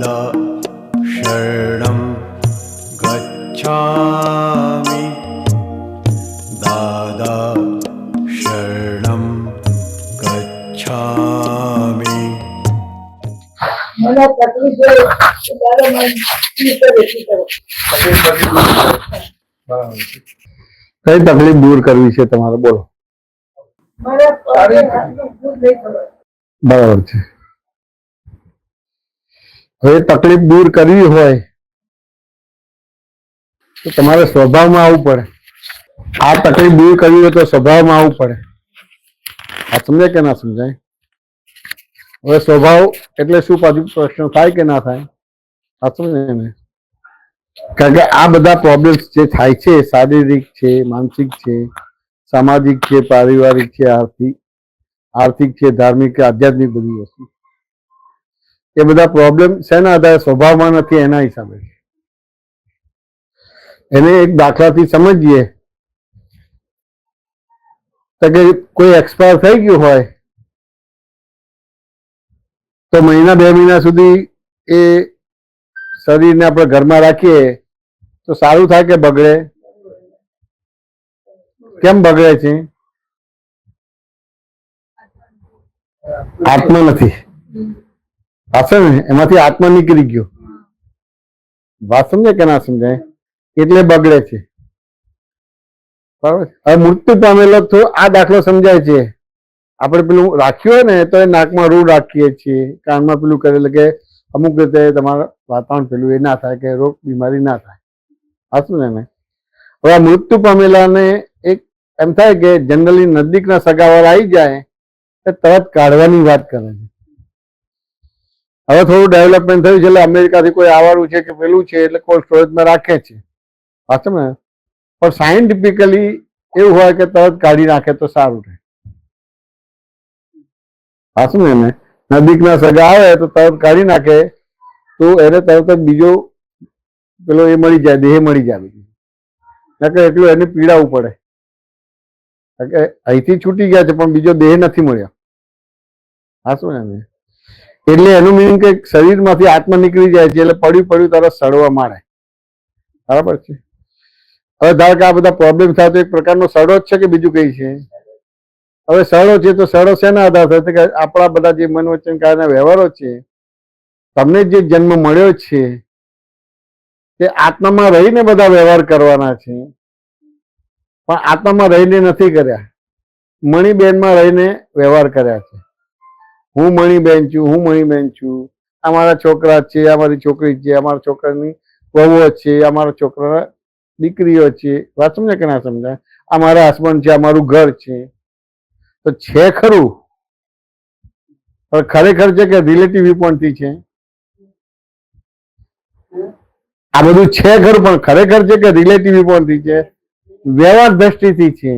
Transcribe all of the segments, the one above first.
દાદા શરણં ગચ્છામિ, દાદા શરણં ગચ્છામિ. મને તકલીફ હોય તો દાદા મને કઈ તકલીફ દૂર કરવી છે તમારે, બોલો. બરાબર છે. હવે તકલીફ દૂર કરવી હોય તો તમારે સ્વભાવમાં આવવું પડે. આ તકલીફ દૂર કરવી હોય તો સ્વભાવમાં આવવું પડે. આ સમજાય કે ના સમજાય? હવે સ્વભાવ એટલે શું, પાછું પ્રશ્ન થાય કે ના થાય? આ સમજાય ને? કારણ કે આ બધા પ્રોબ્લેમ્સ જે થાય છે, શારીરિક છે, માનસિક છે, સામાજિક છે, પારિવારિક છે, આર્થિક છે, ધાર્મિક કે આધ્યાત્મિક, બધી વસ્તુ, એ બધા પ્રોબ્લેમ શેના આધારે? સ્વભાવમાં નથી, એના હિસાબે. એને એક દાખલાથી સમજીએ તો કે કોઈ એક્સપાયર થઈ ગયું હોય તો મહિના 2 મહિના સુધી એ શરીરને આપણે ઘરમાં રાખીએ તો સારું થાય કે બગડે? કેમ બગડે છે? આત્મા નથી, હશે ને? એમાંથી આત્મા નીકળી ગયો. વાત સમજે કે ના સમજાય? એટલે બગડે છે. બરાબર. હવે મૃત્યુ પામેલો તો આ દાખલો સમજાય છે. આપણે પેલું રાખ્યું હોય ને તો એ નાકમાં રૂ રાખીએ છીએ, કાનમાં પેલું કરેલું કે અમુક રીતે તમારા વાતાવરણ પેલું એ ના થાય, કે રોગ બીમારી ના થાય. હાશું ને? હવે મૃત્યુ પામેલાને એક એમ થાય કે જનરલી નજીકના સગાવાળા આવી જાય તો તરત કાઢવાની વાત કરે છે. હવે થોડું ડેવલપમેન્ટ થયું છે એટલે અમેરિકાથી કોઈ આવવાનું છે કે પેલું છે એટલે કોલ્ડ સ્ટોરેજમાં રાખે છે. હાશું ને? પણ સાયન્ટિફિકલી એવું હોય કે તરત કાઢી નાખે તો સારું રહે. હાશું ને? નજીકના સગા આવે તો તરત કાઢી નાખે તો એને તરત જ બીજો પેલો એ મળી જાય, દેહ મળી જાય. એટલું એને પીડાવું પડે કે અહીંથી છૂટી ગયા છે પણ બીજો દેહ નથી મળ્યો. હાશું ને? એટલે એનું મિનિંગ કે શરીરમાંથી આત્મા નીકળી જાય છે એટલે પડ્યું તરત સડવા માંડે. બરાબર છે. હવે ધારો કે આ બધા પ્રોબ્લેમ થાય તો એક પ્રકારનો સડો જ છે કે બીજું કઈ છે? હવે સડો છે તો સડો શેના આધાર થશે? કે આપણા બધા જે મન વચન કાયના વ્યવહારો છે, તમને જે જન્મ મળ્યો છે તે આત્મામાં રહીને બધા વ્યવહાર કરવાના છે, પણ આત્મામાં રહીને નથી કર્યા. મણીબેનમાં રહીને વ્યવહાર કર્યા છે. હું મણીબેન છું, હું મણીબેન છું, આ મારા છોકરા છે, આ મારી છોકરી છે, અમારા છોકરાની વહુઓ છે, અમારા છોકરાના દીકરીઓ છે. વાત સમજાય કે ના સમજાય? આ મારા હસબન્ડ છે, અમારું ઘર છે. તો છે ખરું, પણ ખરેખર છે કે રિલેટિવ વ્યૂ પોઈન્ટથી છે? આ બધું છે ખરું પણ ખરેખર છે કે રિલેટિવ વ્યૂ પોઈન્ટથી છે? વ્યવહાર દ્રષ્ટિથી છે,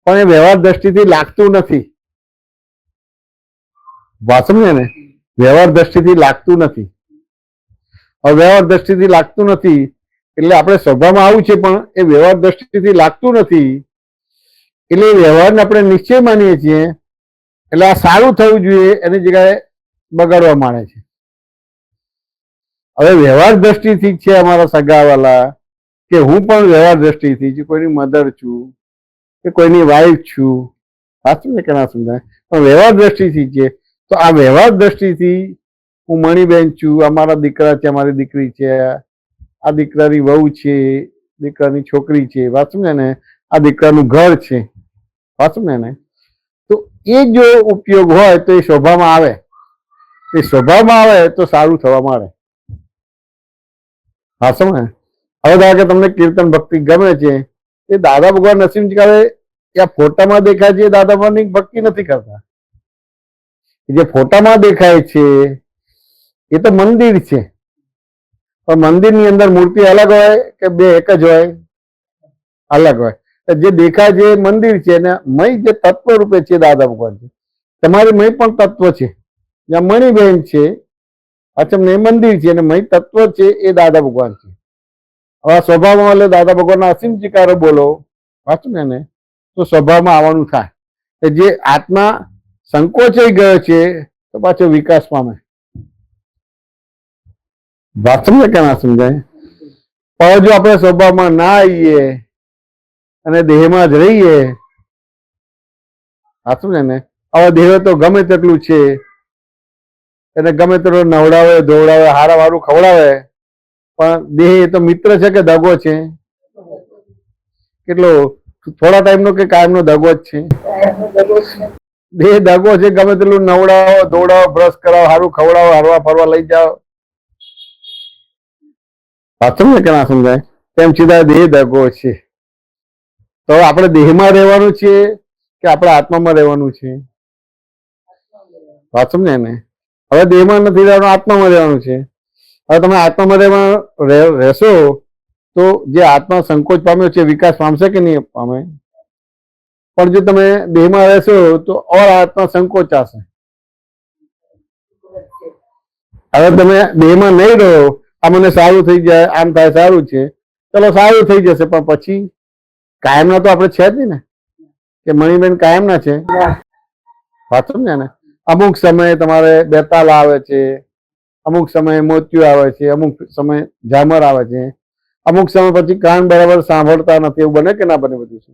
પણ એ વ્યવહાર દ્રષ્ટિથી લાગતું નથી. વાત સમજે ને? વ્યવહાર દ્રષ્ટિથી લાગતું નથી. હવે વ્યવહાર દ્રષ્ટિથી લાગતું નથી એટલે આપણે સ્વભાવમાં આવું છે પણ એ વ્યવહાર દ્રષ્ટિથી લાગતું નથી એટલે વ્યવહારને આપણે નિશ્ચય માનીએ છીએ એટલે આ સારું થવું જોઈએ એની જગ્યાએ બગાડવા માંડે છે. હવે વ્યવહાર દ્રષ્ટિથી છે અમારા સગાવાલા કે હું પણ વ્યવહાર દ્રષ્ટિથી છું, કોઈની મધર છું કે કોઈની વાઈફ છું. સાચું ને કે ના સમજાય? પણ વ્યવહાર દ્રષ્ટિથી છે. તો આ વ્યવહાર દ્રષ્ટિથી હું મણીબેન છું, અમારા દીકરા છે, અમારી દીકરી છે, આ દીકરાની વહુ છે, દીકરાની છોકરી છે. વાત સમજે ને? આ દીકરાનું ઘર છે. વાત સમજે ને? તો એ જો ઉપયોગ હોય તો એ સ્વભાવમાં આવે. એ સ્વભાવમાં આવે તો સારું થવા માંડે. હા સમજે? હવે ધારો કે તમને કીર્તન ભક્તિ ગમે છે, એ દાદા ભગવાન નરસિંહજી એ ફોટામાં દેખાય છે એ દાદા ભગવાનની ભક્તિ નથી કરતા. જે ફોટામાં દેખાય છે એ તો મંદિર છે, પણ મંદિરની અંદર મૂર્તિ અલગ હોય કે બે એક જ હોય? અલગ હોય. જે દેખાય છે એ મંદિર છે ને મય જે તત્વ રૂપે છે દાદા ભગવાન છે. તમારી મય પણ તત્વ છે. જ્યાં મણીબેન છે અચમને એ મંદિર છે અને મય તત્વ છે એ દાદા ભગવાન છે. હવે સ્વભાવમાં એટલે દાદા ભગવાનના અસીમ ચિકારો બોલો, વાંચું ને, તો સ્વભાવમાં આવવાનું થાય. જે આત્મા સંકોચાઈ ગયો છે તો પાછો વિકાસ પામે. વાત સમજાય કે ના સમજાય? પણ જો આપણે સ્વભાવમાં ના આવીએ અને દેહમાં જ રહીએ, વાત સમજાય ને? આવા દેહ તો ગમે તેટલું છે, એને ગમે તેટલું નવડાવે ધોવડાવે હારા વારું ખવડાવે, પણ દેહ એ તો મિત્ર છે કે દગો છે? કેટલો થોડા ટાઈમનો કે કાયમનો દગો જ છે? દેહ દગો છે. ગમે તેટલું નવડાવો ધોવડાવો બ્રશ કરાવો હારું ખવડાવો હરવા ફરવા લઈ જાઓ, વાત સમજાય કે ના સમજાય? તેમ છતાં દેહ દગો છે. તો આપણે દેહમાં રહેવાનું છે કે આપણે આત્મામાં રહેવાનું છે? વાત સમજાય ને? હવે દેહમાં નથી રહેવાનું, આત્મામાં રહેવાનું છે. હવે તમે આત્મામાં રહેશો તો જે આત્મા સંકોચ પામ્યો છે વિકાસ પામશે કે નહીં પામે? પણ જો તમે દેહમાં રહેશો તો ઓર આત્મા સંકોચાશે. હવે તમે દેહમાં નહીં રહો, આ મને સારું થઈ જાય, આમ થાય સારું છે, ચલો સારું થઈ જશે, પણ પછી કાયમના તો આપણે છે જ નહીં ને કે મણીબેન કાયમના છે? વાત સમજ્યા ને? અમુક સમયે તમારે બેતાલ આવે છે, અમુક સમયે મોતિયો આવે છે, અમુક સમય ઝામર આવે છે, અમુક સમય પછી કાન બરાબર સાંભળતા નથી, એવું બને કે ના બને? બધું છે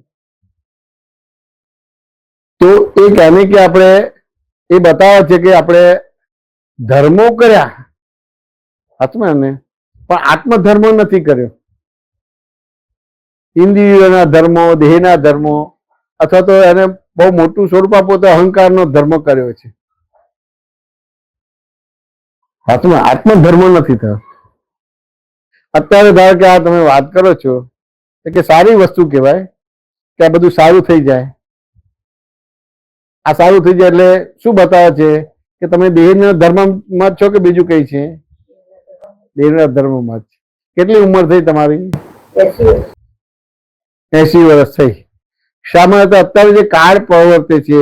તો એ કહેને કે આપણે એ બતાવે છે કે આપણે ધર્મો કર્યા આત્મા ને, પણ આત્મધર્મ નથી કર્યો. ઇન્દ્રિયોના ધર્મો, દેહના ધર્મો, અથવા તો એને બહુ મોટું સ્વરૂપ આપો તો અહંકારનો ધર્મ કર્યો છે. આત્મધર્મ નથી થયો. અત્યારે ધારો કે આ તમે વાત કરો છો કે સારી વસ્તુ કહેવાય કે આ બધું સારું થઈ જાય. આ સારું થઈ જાય એટલે શું બતાવે છે કે તમે દેહના ધર્મમાં છો કે બીજું કઈ છે? દેહના ધર્મમાં જ. કેટલી ઉંમર થઈ તમારી? 80 વર્ષ થઈ. શા માટે? અત્યારે જે કાળ પ્રવર્તે છે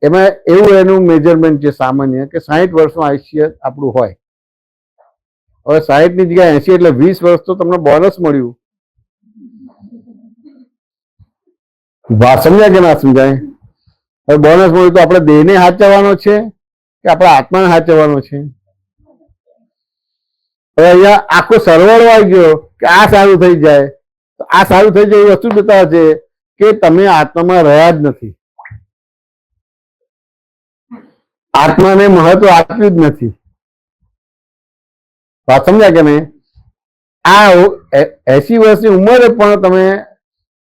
એમાં એવું એનું મેજરમેન્ટ છે સામાન્ય કે 60 વર્ષનું આયુષ્ય આપણું હોય. હવે 60 ની જગ્યાએ 80 એટલે 20 વર્ષ તો તમને બોનસ મળ્યું. વાત સમજાય કે ના સમજાય? હવે બોનસ મળ્યું તો આપણે દેહને સાચવવાનો છે કે આપણા આત્માને સાચવવાનો છે? હવે અહીંયા આખો સરવાળો આવી ગયો કે આ સારું થઈ જાય. તો આ સારું થઈ જાય એ વસ્તુ બતાવે છે કે તમે આત્મામાં રહ્યા જ નથી, આત્માને મહત્વ આપ્યું જ નથી. વાત સમજ્યા કે નહીં? આ 80 વર્ષની ઉંમરે પણ તમે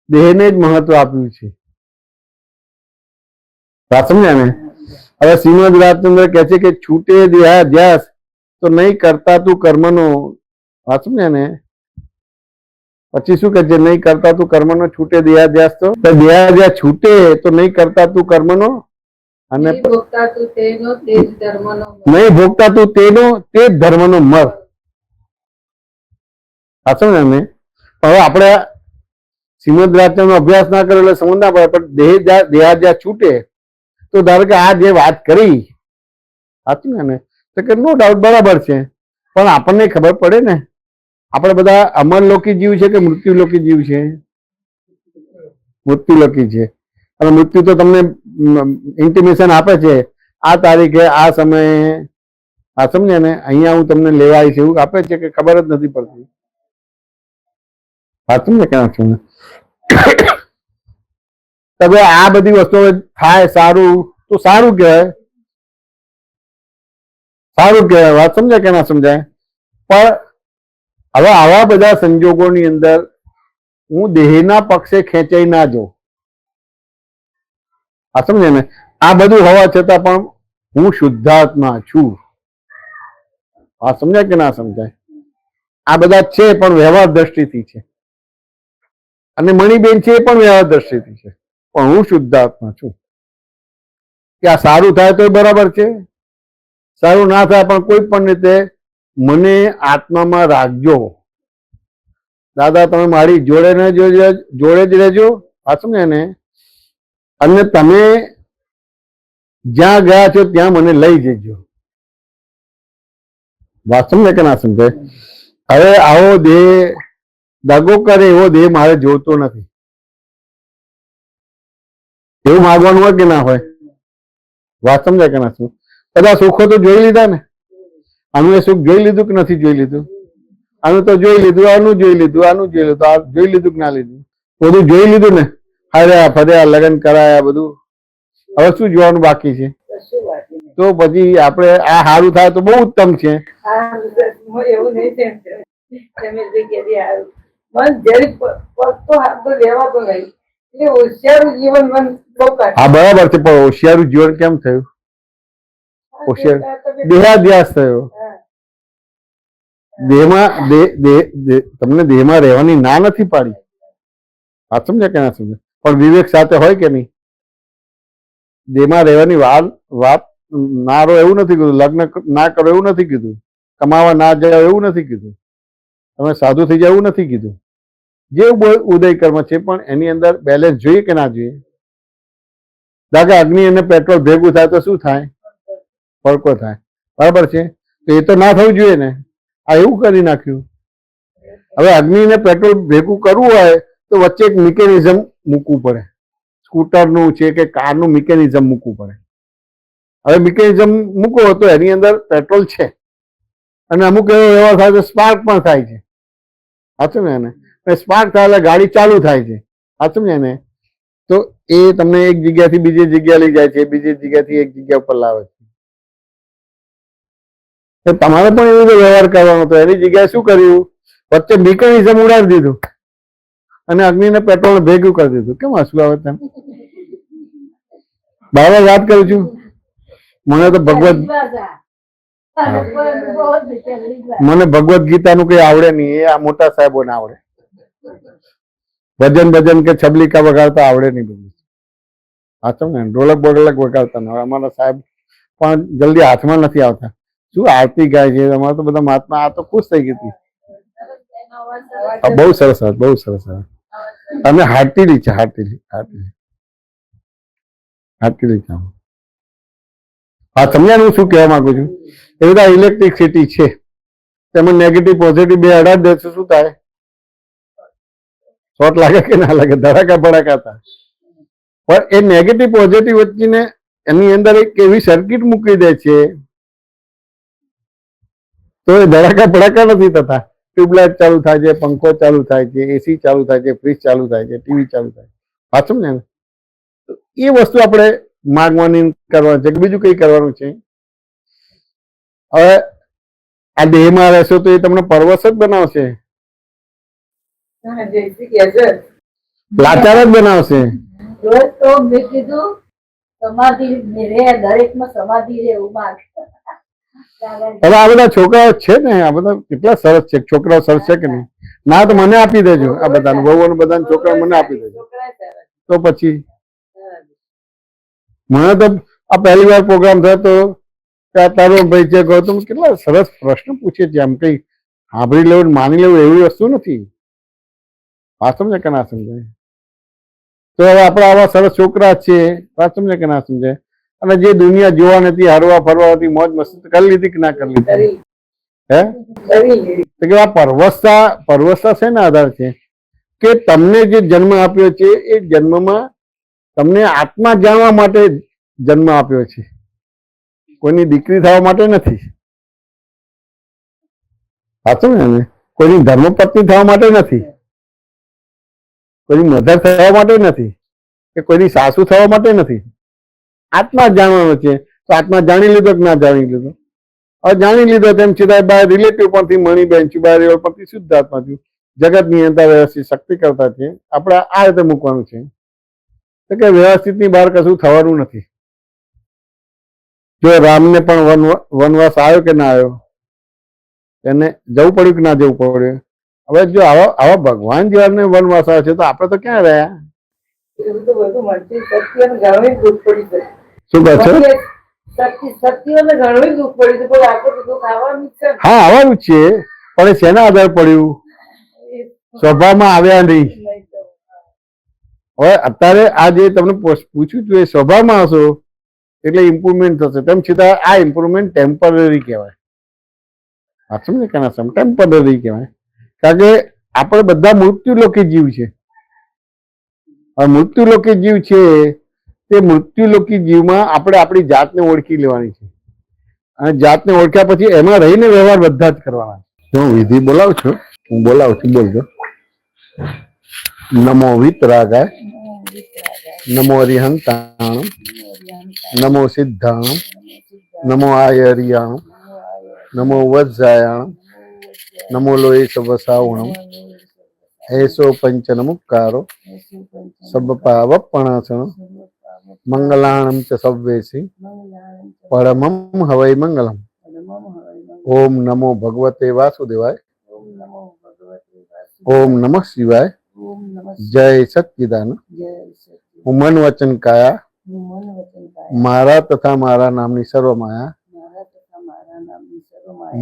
દેહને જ મહત્વ આપ્યું છે. વાત સમજ્યા ને? હવે શ્રીમદ રાજચંદ્ર કહે છે કે છૂટે દેહાધ્યાસ તો નહીં કરતા તું કર્મનો. વાત સમજ્યા ને? પછી શું કહે છે? નહીં કરતા તું કર્મનો છૂટે દેહાધ્યાસ તો દેહાધ્યાસ છૂટે તો નહીં કરતા તું કર્મનો અને નહીં ભોગતા તું તેનો તે જ ધર્મનો મર. સાચું ને? હવે આપણે શ્રીમદ રાજચંદ્ર નો અભ્યાસ ના કર્યો એટલે સમજ ના પડે, પણ દેહાધ્યાસ છૂટે તો ધારો કે આ જે વાત કરી સાચું ને તો કે નો ડાઉટ બરાબર છે, પણ આપણને ખબર પડે ને આપણે બધા અમરલોકી જીવ છે કે મૃત્યુલોકી જીવ છે? મૃત્યુલોકી છે. અને મૃત્યુ તો તમને ઇન્ટિમેશન આપે છે, આ તારીખે આ સમયે, આ સમજે ને, અહીંયા હું તમને લેવા આવીશ એવું આપે છે કે ખબર જ નથી પડતી. સાચું ને? ક્યાં છું તમે આ બધી વસ્તુઓ થાય સારું તો સારું કહેવાય, સારું કહેવાય. વાત સમજાય કે ના સમજાય? પણ હવે આવા બધા સંજોગોની અંદર હું દેહના પક્ષે ખેંચાઈ ના જાઉં. આ સમજે ને? આ બધું હોવા છતાં પણ હું શુદ્ધાત્મા છું. આ સમજાય કે ના સમજાય? આ બધા છે પણ વ્યવહાર દ્રષ્ટિથી છે, અને મણીબેન છે એ પણ વ્યવહાર દ્રષ્ટિથી છે, પણ હું શુદ્ધાત્મા છું. કે આ સારું થાય તો બરાબર છે, સારું ના થાય પણ કોઈ પણ રીતે મને આત્મામાં રાખજો. દાદા તમે મારી જોડે ને જોડે જ રહેજો. આ સમજે ને? અને તમે જ્યાં ગયા છો ત્યાં મને લઈ જજો. વાત સમજે કે ના સમજાય? હવે આવો દેહ દગો કરે એવો દેહ મારે જોતો નથી. એવું માગવાનું હોય કે ના હોય? વાત સમજાય કે ના? બધા સુખો તો જોઈ લીધા ને. આનું એ સુખ જોઈ લીધું કે નથી જોઈ લીધું? આનું તો જોઈ લીધું, આનું જોઈ લીધું, આનું જોઈ લીધું. આ જોઈ લીધું કે ના લીધું? બધું જોઈ લીધું ને. હાર્યા ફર્યા, લગ્ન કરાયા, બધું. હવે શું જોવાનું બાકી છે? કશું બાકી નહીં. તો પછી આપણે આ સારું થાય તો બહુ ઉત્તમ છે. આ એવું નહીં તેમ છે. તમે જે કીધી હારું. મન જરી પગતો હાથ તો લેવાતો નહીં. એટલે હોશિયારું જીવન મન બહુ કાઢે. હા બરાબર છે, પણ હોશિયારું જીવન કેમ થયું? હોશિયાર દેહાધ્યાસ થયો. હા. દેહમાં તમને દેહમાં રહેવાની ના નથી પાડી. આ સમજે કે ના સમજે? પણ વિવેક સાથે હોય કે નહીં? દેહમાં રહેવાની વાત ના રહો એવું નથી કીધું, લગ્ન ના કરો એવું નથી કીધું, કમાવા ના જાઓ એવું નથી કીધું, તમે સાધુ થઈ જાવ એવું નથી કીધું. જે ઉદય કર્મ છે પણ એની અંદર બેલેન્સ જોઈએ કે ના જોઈએ? દાખલા અગ્નિ અને પેટ્રોલ ભેગું થાય તો શું થાય? ફડકો થાય. બરાબર છે? તો એ તો ના થવું જોઈએ ને. આ એવું કરી નાખ્યું. હવે અગ્નિ ને પેટ્રોલ ભેગું કરવું હોય તો વચ્ચે એક મિકેનિઝમ મૂકવું પડે. સ્કૂટરનું છે કે કારનું મિકેનિઝમ મૂકવું પડે. હવે મિકેનિઝમ મૂકો તો એની અંદર પેટ્રોલ છે અને અમુક એવો વ્યવહાર થાય તો સ્પાર્ક પણ થાય છે. સાચું ને? સ્પાર્ક થાય એટલે ગાડી ચાલુ થાય છે. સાચું ને? તો એ તમને એક જગ્યાથી બીજી જગ્યા લઈ જાય છે, બીજી જગ્યાથી એક જગ્યા ઉપર લાવે છે. તમારે પણ એવી રીતે વ્યવહાર કરવાનો હતો. એની જગ્યાએ શું કર્યું? વચ્ચે મિકેનિઝમ ઉડાડી દીધું અને અગ્નિને પેટ્રોલ ભેગું કરી દીધું. કેમ હસવું આવે તમે? બરાબર વાત કરું છું. મને તો ભગવદ ગીતાનું કઈ આવડે નહીં. એ આ મોટા સાહેબોને આવડે. ભજન કે છબલિકા વગાડતા આવડે નહીં બધું. સાચું ને? ઢોલક બોઢલક વગાડતા ના. અમારા સાહેબ પણ જલ્દી હાથમાં નથી આવતા. શું આરતી ગાય છે અમારે તો બધા મહાત્મા. આ તો ખુશ થઈ ગઈ હતી. બહુ સરસ, બહુ સરસ. અમે હાર્ટીલી છે, હાર્ટીલી. હા, સમજ્યા હું શું કહેવા માંગુ છું? એ બધા ઇલેક્ટ્રિસિટી છે, તેમાં નેગેટિવ પોઝિટિવ બે અડાડ દેશો શું થાય? શોર્ટ લાગે કે ના લાગે? ધડાકા ભડાકા થાય. પણ એ નેગેટિવ પોઝિટિવ વચ્ચેને એની અંદર એક એવી સર્કિટ મૂકી દે છે તો એ ધડાકા ભડાકા નથી થતા. ટ્યુબલાઇટ ચાલુ થાય છે, પંખો ચાલુ થાય છે, એસી ચાલુ થાય છે, ફ્રીજ ચાલુ થાય છે, ટીવી ચાલુ થાય છે. સાચું ને? એ વસ્તુ આપણે માંગવાની કરવાનું છે કે બીજું કઈ કરવાનું છે? હવે આ દેહમાં રહેશો તો એ તમને પરવશ જ બનાવશે, લાચાર જ બનાવશે. તો મેં કીધું સમાધિ રે, દરેકમાં સમાધિ રે એવું માગ. હવે આ બધા છોકરાઓ છે ને, આ બધા કેટલા સરસ છે. છોકરાઓ સરસ છે કે નહીં? ના તો મને આપી દેજો. આ બધાને વહુઓને બધાને છોકરા મને આપી દેજો. તો પછી મને તો આ પહેલી વાર પ્રોગ્રામ થયો તો તારો ભાઈ છે ગૌતમ કેટલા સરસ પ્રશ્ન પૂછે છે. આમ કઈ સાંભળી લેવું માની લેવું એવી વસ્તુ નથી. વાત સમજે કે ના સમજે? તો હવે આપણા આવા સરસ છોકરા છે, વાત સમજે કે ના સમજે? અને જે દુનિયા જોવા નથી, હરવા ફરવા નથી, મોજ મસ્તી કરી લીધી કે ના કરી લીધી? હે? તો કે આ પરવસતા શેના આધાર છે? કે તમને જે જન્મ આપ્યો છે એ જન્મમાં તમને આત્મા જાણવા માટે જન્મ આપ્યો છે, કોઈની દીકરી થવા માટે નથી. સાચું ને? કોઈની ધર્મપત્ની થવા માટે નથી, કોઈની મધર થવા માટે નથી, કે કોઈની સાસુ થવા માટે નથી. આત્મા જાણવાનો છે. તો આત્મા જાણી લીધો કે ના જાણી લીધો? હવે જાણી લીધો તેમ છતાં બાય રિલેટિવ પરથી મણીબેન છુબારીઓ પરથી શુદ્ધ આત્મા થયું. જગત નિયંતા વ્યવસ્થિત શક્તિ કરતા છે. આપણે આ રીતે મૂકવાનું છે કે વ્યવસ્થિત ની બહાર કશું થવાનું નથી. જો રામને પણ વનવાસ આવ્યો કે ના આવ્યો, એને જવું પડ્યું કે ના જવું પડ્યું? હવે જો આવા ભગવાન જયારે વનવાસ આવે છે તો આપણે તો ક્યાં રહ્યા? એવું તો બધું મળતી શક્તિઓને ઘણું દુઃખ પડી છે. શું કહે છે? શક્તિઓને ઘણું દુઃખ પડ્યું છે, પણ આપણે તો દુઃખ આવવાનું જ છે. હા, આવવાનું જ છે, પણ એ શેના આધાર પડ્યું? સ્વભાવમાં આવ્યા નહીં. હવે અત્યારે આ જે તમને પૂછ્યું છું એ સ્વભાવમાં હશો એટલે ઇમ્પ્રુવમેન્ટ થશે. તેમ છતાં આ ઇમ્પ્રુવમેન્ટ ટેમ્પરરી કહેવાય. આ સમજે કે ના સમજ? ટેમ્પરરી કહેવાય. કારણ કે આપણે બધા મૃત્યુલોકી જીવ છે. મૃત્યુલોકી જીવ છે તે મૃત્યુલોકી જીવમાં આપણે આપણી જાતને ઓળખી લેવાની છે. અને જાતને ઓળખ્યા પછી એમાં રહીને વ્યવહાર બધા જ કરવાના. હું વિધિ બોલાવું છું, બોલજો. નમો વિતરાગાય, નમો અરિહંતાણમ, નમો સિદ્ધાણમ, નમો આયર્યાણમ, નમો વજ્જાયાણમ, નમો લોહિત વસાવણમ, એસો પંચનમુક્કારો સબપાવપણાસણમ, મંગલાણમ ચ સવ્વેસી પરમમ હવૈ મંગલમ. ઓમ નમો ભગવતે વાસુદેવાય, ઓમ નમઃ શિવાય, જય સચ્ચિદાનંદ. હું મન વચન કાયા મારા તથા મારા નામની સર્વ માયા,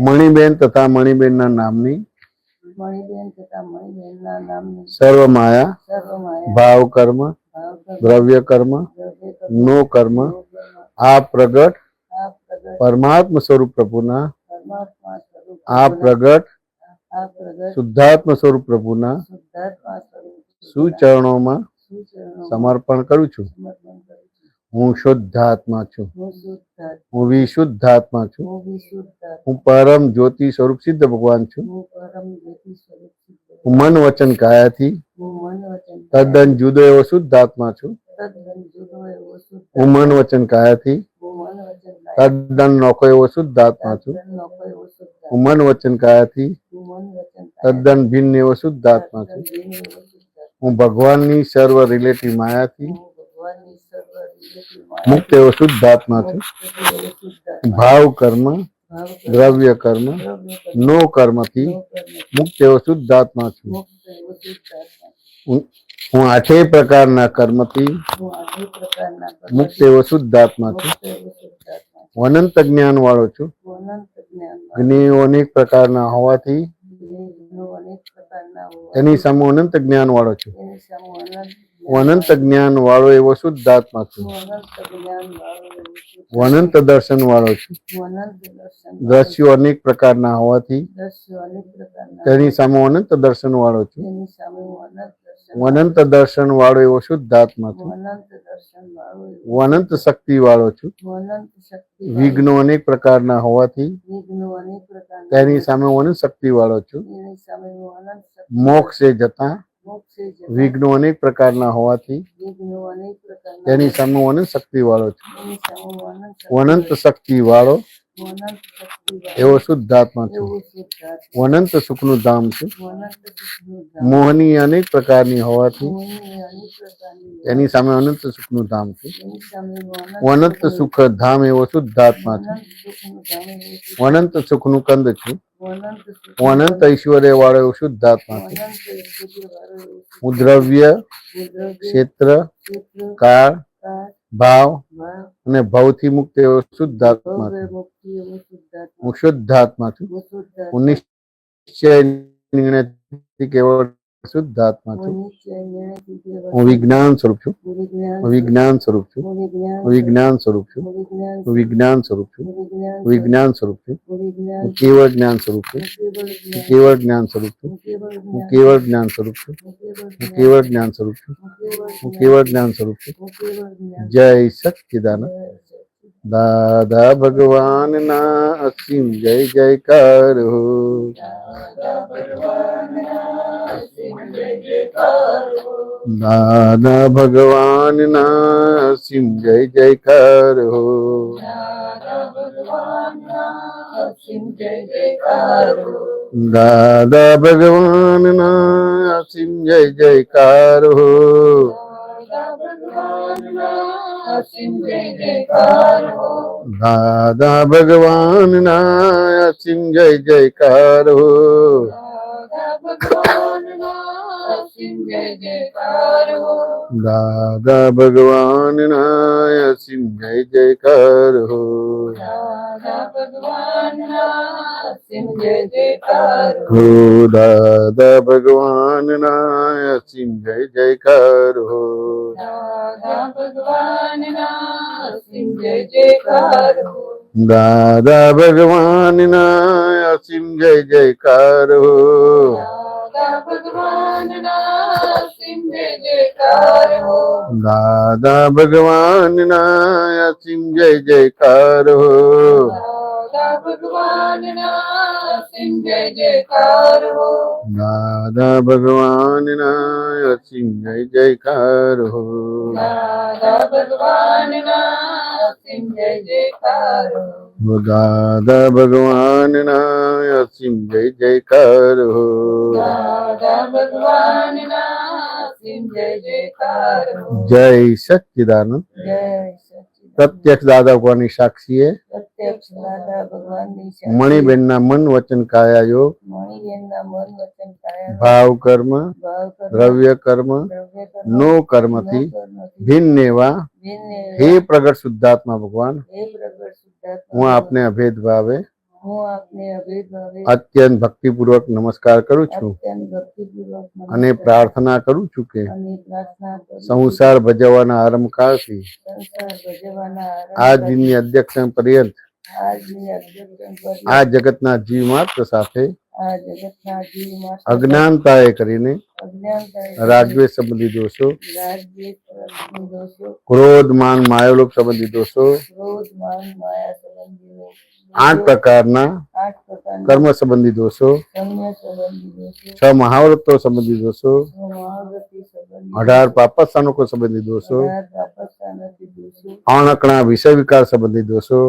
મણિબેન તથા મણિબેનના નામની સર્વ માયા, ભાવ કર્મ, દ્રવ્ય કર્મ, નો કર્મ આ પ્રગટ પરમાત્મ સ્વરૂપ પ્રભુના, આ પ્રગટ શુદ્ધાત્મ સ્વરૂપ પ્રભુના સુચરણોમાં સમર્પણ કરું છું. હું શુદ્ધાત્મા છું, હું વિશુદ્ધાત્મા છું, હું પરમ જ્યોતિ સ્વરૂપ સિદ્ધ ભગવાન છું. હું મન વચન કાયાથી તદ્દન જુદો એવો શુદ્ધાત્મા છું. હું મન વચન કાયાથી તદ્દન નોખો એવો શુદ્ધાત્મા છું. હું મન વચન કાયાથી તદ્દન ભિન્ન એવો શુદ્ધાત્મા છું. હું ભગવાનની સર્વ રિલેટિવ માયાથી મુક્ત એવો શુદ્ધાત્મા છું. ભાવ કર્મ, દ્રવ્ય કર્મ, નો કર્મથી મુક્ત એવો શુદ્ધાત્મા છું. હું આઠેય પ્રકારના કર્મથી મુક્ત એવો શુદ્ધાત્મા છું. હું અનંત જ્ઞાન વાળો છું. જ્ઞેયો અનેક પ્રકારના હોવાથી એની સામે અનંત જ્ઞાન વાળો છું. હું અનંત જ્ઞાન વાળો એવો શુદ્ધાત્મા છું. હું અનંત દર્શન વાળો છું. દ્રશ્યો અનેક પ્રકારના હોવાથી તેની સામે અનંત દર્શન વાળો છું. હું અનંત દર્શન વાળો એવો શુદ્ધાત્મા છું. હું અનંત શક્તિ વાળો છું. વિઘ્નો અનેક પ્રકારના હોવાથી તેની સામે હું અનંત શક્તિ વાળો છું. મોક્ષે જતા વિઘ્નો અનેક પ્રકારના હોવાથી તેની સામે હું અનંત શક્તિ વાળો છું. હું અનંત શક્તિ વાળો એવો શુદ્ધાત્મા છું. હું અનંત સુખનું ધામ છું. મોહની અનેક પ્રકારની હોવાથી તેની સામે અનંત સુખનું ધામ છું. હું અનંત સુખ ધામ એવો શુદ્ધાત્મા છું. હું અનંત સુખનું કંદ છું. હું અનંત ઐશ્વર્ય વાળો એવો શુદ્ધાત્મા છું. હું દ્રવ્ય, ક્ષેત્ર, કાળ, ભાવ અને ભવથી મુક્ત એવો શુદ્ધાત્મા છું. હું શુદ્ધાત્મા છું. હું નિશ્ચય નિર્ણયથી કેવળ શુદ્ધાત્મા છું. હું વિજ્ઞાન સ્વરૂપ છું. હું વિજ્ઞાન સ્વરૂપ છું. હું વિજ્ઞાન સ્વરૂપ છું. હું વિજ્ઞાન સ્વરૂપ છું. હું વિજ્ઞાન સ્વરૂપ છું. હું કેવળ જ્ઞાન સ્વરૂપ છું. હું કેવળ જ્ઞાન સ્વરૂપ છું. હું કેવળ જ્ઞાન સ્વરૂપ છું. હું કેવળ જ્ઞાન સ્વરૂપ છું. હું કેવળ જ્ઞાન સ્વરૂપ છું. જય સચ્ચિદાનંદ. દાદા ભગવાનના અસીમ જય જયકાર હો. દાદા ભગવાનના અસીમ જય જયકાર હો. દાદા ભગવાનના અસીમ જય જયકાર હો. દાદા ભગવાનના અસીમ જય જયકાર હો. દાદા ભગવાનના અસીમ જય જયકાર હો. હો દાદા ભગવાનના અસીમ જય જયકાર હો. દાદા ભગવાનના અસીમ જય જયકાર હો. દાદા ભગવાનના અસીમ જય જયકાર હો. દાદા ભગવાનના અસીમ જય જયકાર હો. દાદા ભગવાનના અસીમ જય જયકાર હો. દાદા ભગવાનના અસીમ જય જયકાર હો. દાદા ભગવાનના અસીમ જય જયકાર હો. દાદા ભગવાનના અસીમ જય જયકાર હો. જય સચ્ચિદાનંદ. જય સચ્ચિદાનંદ. પ્રત્યક્ષ દાદા ભગવાનની સાક્ષીએ પ્રત્યક્ષ દાદા ભગવાનની સાક્ષી મણિબેનના મન વચન કાયા યોગ મણિબેનના મન વચન કાયા ભાવ કર્મ ભાવ કર્મ દ્રવ્ય કર્મ દ્રવ્ય કર્મ નો કર્મથી કર્મથી ભિન્ન એવા ભિન્ન હે પ્રગટ શુદ્ધાત્મા ભગવાન હે પ્રગટ શુદ્ધાત્મા હું આપને અભેદ ભાવે હું આપને અભેદભાવે અત્યંત ભક્તિપૂર્વક નમસ્કાર કરું છું અત્યંત ભક્તિપૂર્વક અને પ્રાર્થના કરું છું કે અને પ્રાર્થના કરું છું સંસાર ભજવવાના આરંભકાળથી સંસાર ભજવવાના આ દિનની અધ્યક્ષ પર્યંત આજની અધ્યક્ષ આ જગતના જીવ માત્ર સાથે આ જગતના જીવમાં અજ્ઞાનતાએ કરીને અજ્ઞાનતા રાગદ્વેષ સંબંધી દોષો રાજ્ય દોષો ક્રોધ માન માયોલોક સંબંધી દોષો ક્રોધ માન માયા સંબંધી 8 પ્રકારના 8 પ્રકારના કર્મ સંબંધી દોષો કર્મ સંબંધી દોષો 6 મહાવ્રતો સંબંધી દોષો મહાવ્રતિ સંબંધી 18 પાપસ્થાનકો સંબંધી દોષો તાપસ્તાનથી દોષો અણકણા વિષય વિકાર સંબંધી દોષો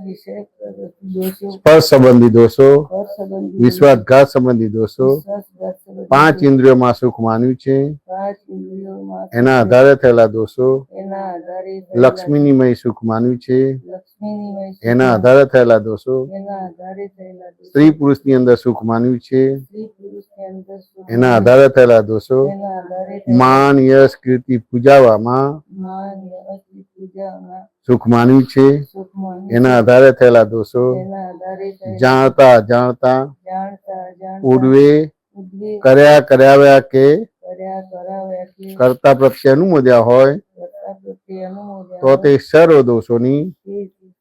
વિષય દોષો સ્પર્શ સંબંધી દોષો પર સંબંધી વિશ્વાસઘાત સંબંધી દોષો વિશ્વાસઘાત સંબંધી 5 ઇન્દ્રિયોમાં સુખ માન્યું છે 5 ઇન્દ્રિયોમાં એના આધારે થયેલા દોષો એના આધારે લક્ષ્મીની સુખ માન્યું છે લક્ષ્મીની એના આધારે થયેલા દોષો એના આધારે થયેલા દોષો સ્ત્રી પુરુષની અંદર સુખ માન્યું છે સ્ત્રી પુરુષની અંદર સુખ એના આધારે થયેલા દોષો એના આધારે માન યશ કીર્તિ પૂજાવામાં માન યશની પૂજામાં સુખ માન્યું છે સુખ માન એના આધારે થયેલા દોષો એના આધારે થયેલા જાણતા જાણતા જાણતા જાણતા પૂર્વે ઉદ્વેગ કર્યા કરાવ્યા કે કર્યા કરાવ્યા કે કરતા પ્રત્યે અનુમોદ્યા હોય કરતા પ્રત્યે અનુમોદન તો તે સર્વ દોષોની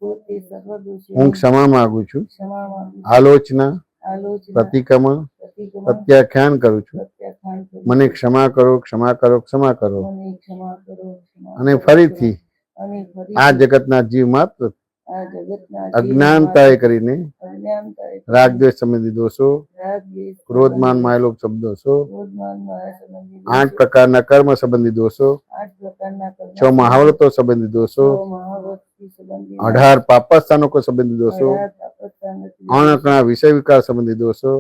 પોતે સર્વ દોષો હું ક્ષમા માંગુ છું ક્ષમા માંગુ છું. આલોચના આલોચના પ્રતિક્રમણ પ્રતિક્રમણ પ્રત્યાખ્યાન કરું છું પ્રત્યાખ્યાન કરું. મને ક્ષમા કરો ક્ષમા કરો ક્ષમા કરો મને ક્ષમા કરો ક્ષમા અને કરો. ફરીથી અને ફરી આ જગતના જીવ માત્ર આ જગતના અજ્ઞાનતાએ કરીને અજ્ઞાનતાએ રાગદ્વેષ સંબંધી દોષો રાગ દ્વેષ ક્રોધમાન માયલોક શબ્દ દોષો ક્રોધમાન માયા સંબંધી 8 પ્રકારના કર્મ સંબંધી દોષો 8 પ્રકારના કર્મ 6 મહાવ્રતો સંબંધી દોષો મહાવ્રતિ સંબંધી 18 પાપસ્થાનકો સંબંધી દોષો 18 તાપસ્તાનથી અણહકના વિષય વિકાર સંબંધી દોષો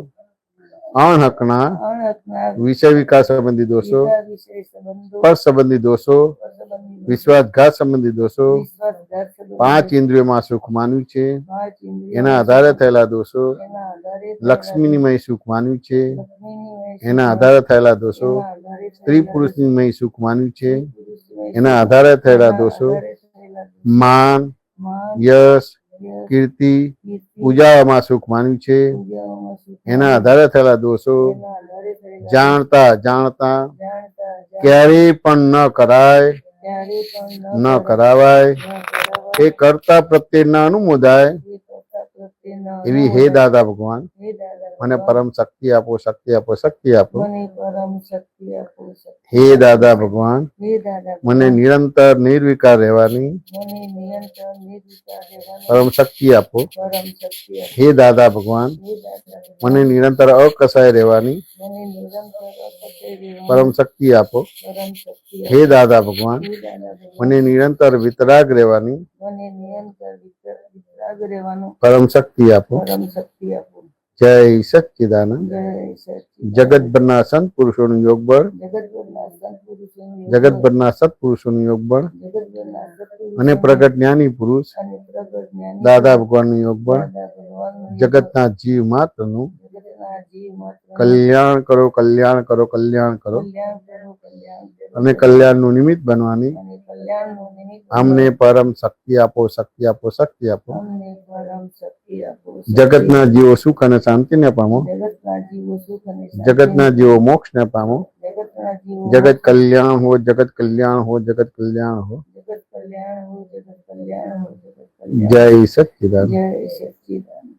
અણહકના અણહકના વિષય વિકાર સંબંધી દોષો વિકાર વિષય સંબંધો સ્પર્શ સંબંધી દોષો સંબંધી વિશ્વાસઘાત સંબંધી દોષો વિશ્વાસઘાત સંબંધી 5 ઇન્દ્રિયોમાં સુખ માન્યું છે 5 ઇન્દ્રિયો એના આધારે થયેલા દોષો એના આધારે લક્ષ્મીની સુખ માન્યું છે લક્ષ્મીની એના આધારે થયેલા દોષો એના આધારે સ્ત્રી પુરુષની સુખ માન્યું છે પુરુષની એના આધારે થયેલા દોષો આધારે થયેલા દોષો. માન માન યશ યશ, કીર્તિ કીર્તિ, પૂજામાં સુખ માન્યું છે પૂજાઓમાં સુખ, એના આધારે થયેલા દોષો એના આધારે થયેલા જાણતા જાણતા જાણતા ક્યારેય પણ ન કરાય ક્યારે પણ ન કરાવાય ન કરાવાય. એ કરતા પ્રત્યે ન અનુમોદાય એ કરતા પ્રત્યેના એવી હે દાદા ભગવાન હે દાદા મને ભગવાન, પરમ શક્તિ આપો શક્તિ આપો શક્તિ આપો મને પરમ શક્તિ આપો શક્તિ. હે દાદા ભગવાન હે દાદા મને ભગવાન, નિરંતર નિર્વિકાર રહેવાની મને નિયંત્રણ નિર્વિકાર રહેવાની પરમ શક્તિ આપો પરમ શક્તિ આપો. હે દાદા ભગવાન હે દાદા ભગવાન, મને નિરંતર અકસાય રહેવાની મને નિરંતર અપચય રહેવાની પરમ શક્તિ આપો પરમ શક્તિ આપો. હે દાદા ભગવાન હે દાદા ભગવાન, મને નિરંતર વિતરાગ રહેવાની મને નિયંત્રણ વિતરાગ રહેવાનું પરમ શક્તિ આપો પરમ શક્તિ આપો. જય સચ્ચિદાનંદ જય સચ્ચિદાનંદ. જગતભરના સંત પુરુષોનું યોગ બળ જગતભરના સત્પુરુષોનું જગતભરના સત્પુરુષોનું યોગ બળ જગતભરના સત્પુરુષોનું અને પ્રગટ જ્ઞાની પુરુષ અને પ્રગટ જ્ઞાની દાદા ભગવાનનું યોગ બળ દાદા ભગવાનનું જગતના જીવ માત્રનું જગતના જીવ માત્ર કલ્યાણ કરો કલ્યાણ કરો કલ્યાણ કરો કલ્યાણ કરો કલ્યાણ કરો અને કલ્યાણનું નિમિત્ત બનવાની અને કલ્યાણનું નિમિત્ત અમને પરમ શક્તિ આપો શક્તિ આપો શક્તિ આપો અમને પરમ શક્તિ આપો. જગતના જીવો સુખ અને શાંતિને પામો જગતના જીવો સુખ અને શાંતિ, જગતના જીવો મોક્ષને પામો જગતના જીવો જગત કલ્યાણ હો જગત કલ્યાણ હો જગત કલ્યાણ હો જગત કલ્યાણ હો જગત કલ્યાણ હો જગત કલ્યાણ. જય સચ્ચિદાનંદ જય સચ્ચિદાનંદ.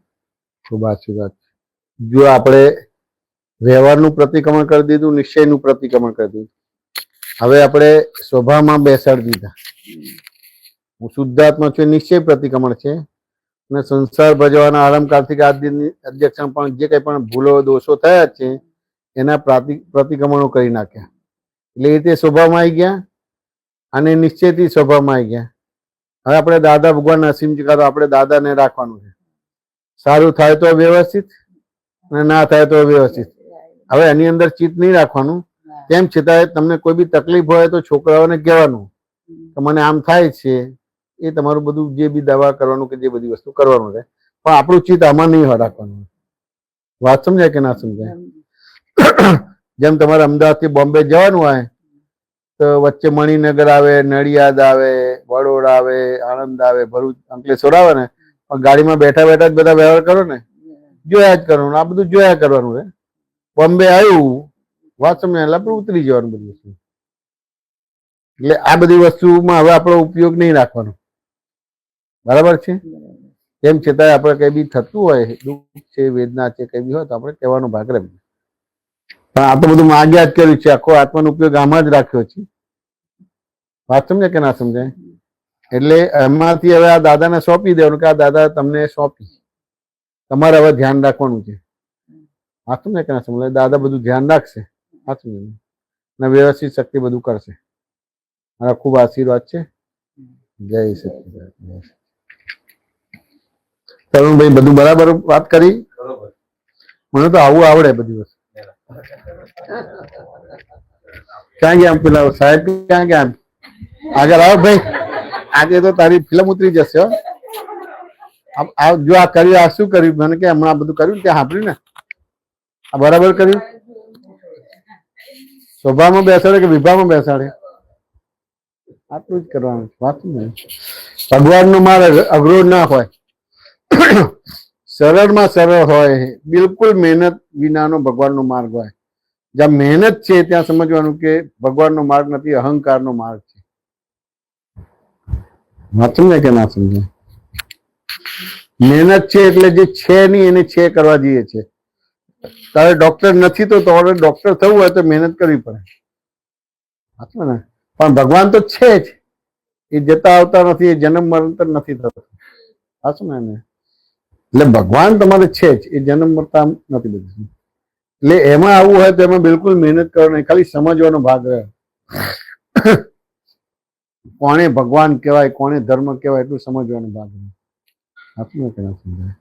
ખૂબ આશીર્વાદ. જો આપણે વ્યવહારનું પ્રતિક્રમણ કરી દીધું નિશ્ચયનું પ્રતિક્રમણ કરી દીધું હવે આપણે સ્વભાવમાં બેસાડી દીધા હું શુદ્ધાત્મા છું એ નિશ્ચય પ્રતિક્રમણ છે અને સંસાર ભજવાના આરંભકાળથી આજ દિનની અધ્યક્ષણ પણ જે કંઈ પણ ભૂલો દોષો થયા છે એના પ્રતિક્રમણો કરી નાખ્યા. એટલે એ રીતે સ્વભાવમાં આવી ગયા અને નિશ્ચયથી સ્વભાવમાં આવી ગયા. હવે આપણે દાદા ભગવાન નરસિંહજી કરો, આપણે દાદાને રાખવાનું છે. સારું થાય તો વ્યવસ્થિત અને ના થાય તો વ્યવસ્થિત. હવે એની અંદર ચિત્ત નહીં રાખવાનું. તેમ છતાંય તમને કોઈ બી તકલીફ હોય તો છોકરાઓને કહેવાનું કે મને આમ થાય છે. એ તમારું બધું જે બી દવા કરવાનું કે જે બધી વસ્તુ કરવાનું છે, પણ આપણું ચિત્ત આમાં નહીં રાખવાનું. વાત સમજાય કે ના સમજાય? જેમ તમારે અમદાવાદથી બોમ્બે જવાનું હોય તો વચ્ચે મણિનગર આવે, નડિયાદ આવે, વડોદરા આવે, આણંદ આવે, ભરૂચ, અંકલેશ્વર આવે ને, પણ ગાડીમાં બેઠા બેઠા જ બધા વ્યવહાર કરો ને, જોયા જ કરવાનું. આ બધું જોયા કરવાનું છે. બોમ્બે આવ્યું, વાત સમજાય એટલે આપણે ઉતરી જવાનું બધી વસ્તુ. એટલે આ બધી વસ્તુમાં હવે આપણો ઉપયોગ નહીં રાખવાનો. બરાબર છે? તેમ છતાંય આપણે કઈ બી થતું હોય, દુઃખ છે, વેદના છે, કઈ બી હોય તો આપણે કહેવાનો ભાગ રહે. પણ આ તો બધું માગ્યા જ કર્યું છે. આખો આત્માનો ઉપયોગ આમાં જ રાખ્યો છે. વાત સમજાય કે ના સમજાય? એટલે એમાંથી હવે આ દાદાને સોંપી દેવાનું કે આ દાદા તમને સોંપી, તમારે હવે ધ્યાન રાખવાનું છે. વાત સમજાય કે ના સમજાય? દાદા બધું ધ્યાન રાખશે. વાત સમજાય ને વ્યવસ્થિત શક્તિ બધું કરશે. મારા ખૂબ આશીર્વાદ છે. જય સચિદાનંદ. તરુણભાઈ બધું બરાબર વાત કરી? મને તો આવું આવડે બધી વસ્તુ. ક્યાં ગયા પેલા સાહેબ? ક્યાં ગયા? આગળ આવો ભાઈ. આજે તો તારી ફિલ્મ ઉતરી જશે. જો આ કર્યું, આ શું કર્યું? મને કે હમણાં બધું કર્યું ત્યાં સાંભળ્યું ને, આ બરાબર કર્યું? સ્વભાવમાં બેસાડે કે વિભાવમાં બેસાડે? આટલું જ કરવાનું. વાત નહીં. ભગવાનનો માર્ગ અઘરો ના હોય, સરળમાં સરળ હોય. બિલકુલ મહેનત વિનાનો ભગવાનનો માર્ગ હોય. જ્યાં મહેનત છે ત્યાં સમજવાનું કે ભગવાનનો માર્ગ નથી, અહંકારનો માર્ગ છે. વાત સમજાય કે ના સમજાય? મહેનત છે એટલે જે છે નહીં એને છે કરવા જઈએ છે. તારે ડોક્ટર નથી તો તારે ડોક્ટર થવું હોય તો મહેનત કરવી પડે. ને પણ ભગવાન તો છે જ, એ જતા આવતા નથી, એ જન્મ મરતા નથી થતો. સાચું ને? એટલે ભગવાન તમારે છે જ, એ જન્મ મરતા નથી બધું. એટલે એમાં આવવું હોય તો એમાં બિલકુલ મહેનત કરવાની, ખાલી સમજવાનો ભાગ રહે. કોણે ભગવાન કહેવાય, કોણે ધર્મ કહેવાય, એટલું સમજવાનો ભાગ રહે. સાચું કે ના સમજાય?